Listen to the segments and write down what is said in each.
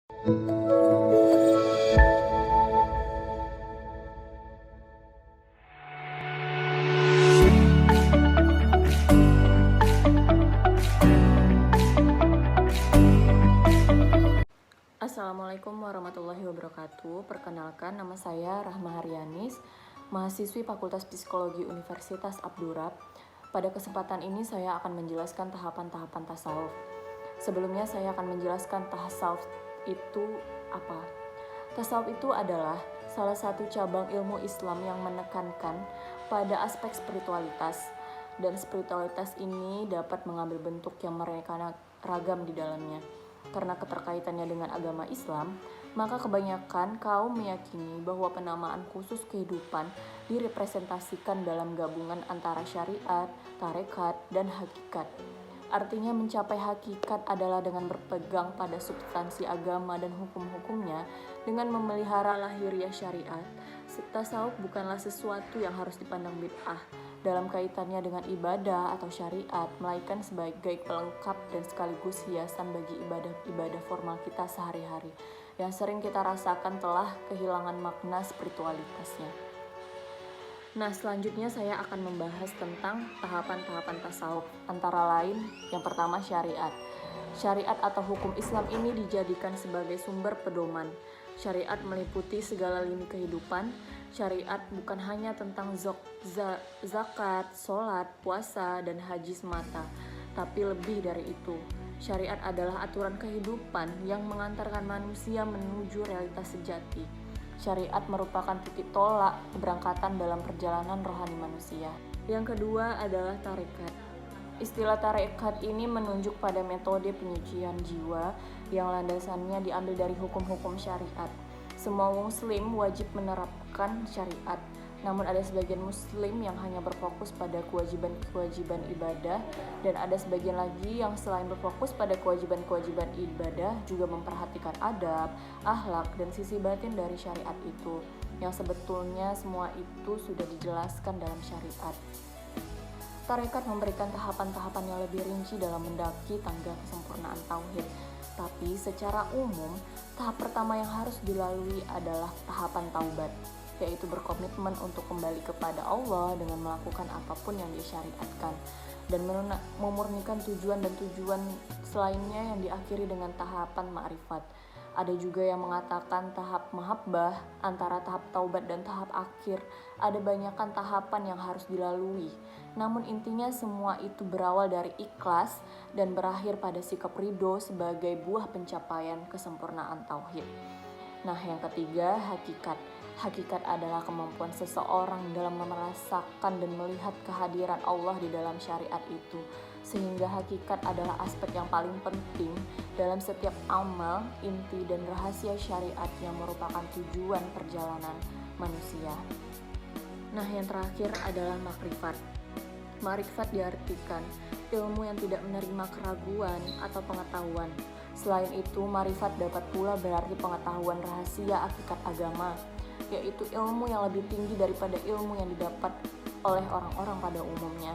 Assalamualaikum warahmatullahi wabarakatuh. Perkenalkan, nama saya Rahma Haryanis, mahasiswi Fakultas Psikologi Universitas Abdurrab. Pada kesempatan ini saya akan menjelaskan tahapan-tahapan tasawuf. Sebelumnya saya akan menjelaskan tasawuf itu apa. Tasawuf itu adalah salah satu cabang ilmu Islam yang menekankan pada aspek spiritualitas, dan spiritualitas ini dapat mengambil bentuk yang mereka ragam di dalamnya. Karena keterkaitannya dengan agama Islam, maka kebanyakan kaum meyakini bahwa penamaan khusus kehidupan direpresentasikan dalam gabungan antara syariat, tarekat, dan hakikat. Artinya mencapai hakikat adalah dengan berpegang pada substansi agama dan hukum-hukumnya dengan memelihara lahiriah syariat. Tasawuf bukanlah sesuatu yang harus dipandang bid'ah dalam kaitannya dengan ibadah atau syariat, melainkan sebagai pelengkap dan sekaligus hiasan bagi ibadah-ibadah formal kita sehari-hari yang sering kita rasakan telah kehilangan makna spiritualitasnya. Nah, selanjutnya saya akan membahas tentang tahapan-tahapan tasawuf, antara lain yang pertama syariat. Syariat atau hukum Islam ini dijadikan sebagai sumber pedoman. Syariat meliputi segala lini kehidupan. Syariat bukan hanya tentang zakat, sholat, puasa, dan haji semata, tapi lebih dari itu. Syariat adalah aturan kehidupan yang mengantarkan manusia menuju realitas sejati. Syariat merupakan titik tolak keberangkatan dalam perjalanan rohani manusia. Yang kedua adalah tarekat. Istilah tarekat ini menunjuk pada metode penyucian jiwa yang landasannya diambil dari hukum-hukum syariat. Semua muslim wajib menerapkan syariat, namun ada sebagian muslim yang hanya berfokus pada kewajiban-kewajiban ibadah, dan ada sebagian lagi yang selain berfokus pada kewajiban-kewajiban ibadah juga memperhatikan adab, akhlak, dan sisi batin dari syariat itu, yang sebetulnya semua itu sudah dijelaskan dalam syariat. Tarekat memberikan tahapan-tahapan yang lebih rinci dalam mendaki tangga kesempurnaan tauhid. Tapi secara umum, tahap pertama yang harus dilalui adalah tahapan taubat, yaitu berkomitmen untuk kembali kepada Allah dengan melakukan apapun yang disyariatkan, dan memurnikan tujuan dan tujuan selainnya yang diakhiri dengan tahapan ma'rifat. Ada juga yang mengatakan tahap mahabbah. Antara tahap taubat dan tahap akhir ada banyakkan tahapan yang harus dilalui. Namun intinya semua itu berawal dari ikhlas dan berakhir pada sikap ridho sebagai buah pencapaian kesempurnaan tauhid. Nah, yang ketiga, hakikat. Hakikat adalah kemampuan seseorang dalam merasakan dan melihat kehadiran Allah di dalam syariat itu, sehingga hakikat adalah aspek yang paling penting dalam setiap amal, inti, dan rahasia syariat yang merupakan tujuan perjalanan manusia. Nah, yang terakhir adalah makrifat. Makrifat diartikan ilmu yang tidak menerima keraguan atau pengetahuan. Selain itu, makrifat dapat pula berarti pengetahuan rahasia hakikat agama, yaitu ilmu yang lebih tinggi daripada ilmu yang didapat oleh orang-orang pada umumnya.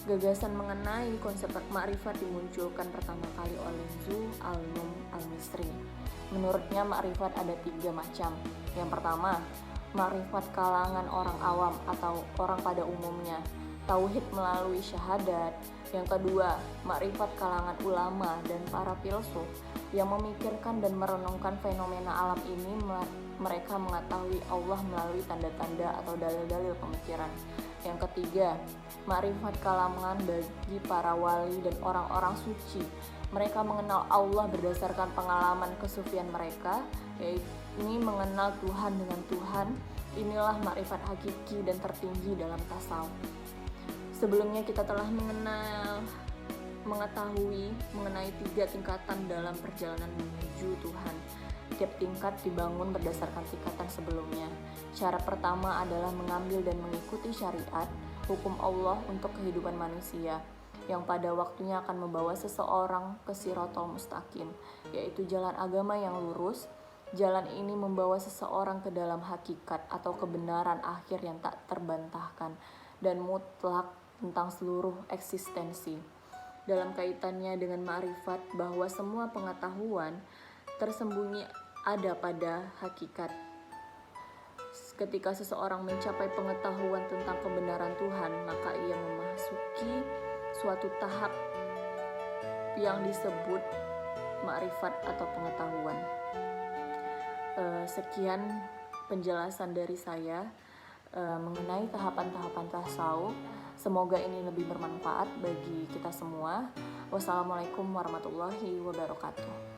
Gagasan mengenai konsep makrifat dimunculkan pertama kali oleh Zu Al-Num Al-Misri. Menurutnya makrifat ada 3 macam. Yang pertama, makrifat kalangan orang awam atau orang pada umumnya, tauhid melalui syahadat. Yang kedua, makrifat kalangan ulama dan para filsuf yang memikirkan dan merenungkan fenomena alam ini. Mereka mengetahui Allah melalui tanda-tanda atau dalil-dalil pemikiran. Yang ketiga, makrifat kalangan bagi para wali dan orang-orang suci. Mereka mengenal Allah berdasarkan pengalaman kesufian mereka, yaitu ini mengenal Tuhan dengan Tuhan. Inilah makrifat hakiki dan tertinggi dalam tasawuf. Sebelumnya kita telah mengetahui mengenai 3 tingkatan dalam perjalanan menuju Tuhan. Tiap tingkat dibangun berdasarkan tingkatan sebelumnya. Cara pertama adalah mengambil dan mengikuti syariat, hukum Allah untuk kehidupan manusia, yang pada waktunya akan membawa seseorang ke Shirathul Mustaqim, yaitu jalan agama yang lurus. Jalan ini membawa seseorang ke dalam hakikat atau kebenaran akhir yang tak terbantahkan dan mutlak tentang seluruh eksistensi. Dalam kaitannya dengan ma'rifat, bahwa semua pengetahuan tersembunyi ada pada hakikat. Ketika seseorang mencapai pengetahuan tentang kebenaran Tuhan, maka ia memasuki suatu tahap yang disebut makrifat atau pengetahuan. Sekian penjelasan dari saya mengenai tahapan-tahapan tasawuf. Semoga ini lebih bermanfaat bagi kita semua. Wassalamualaikum warahmatullahi wabarakatuh.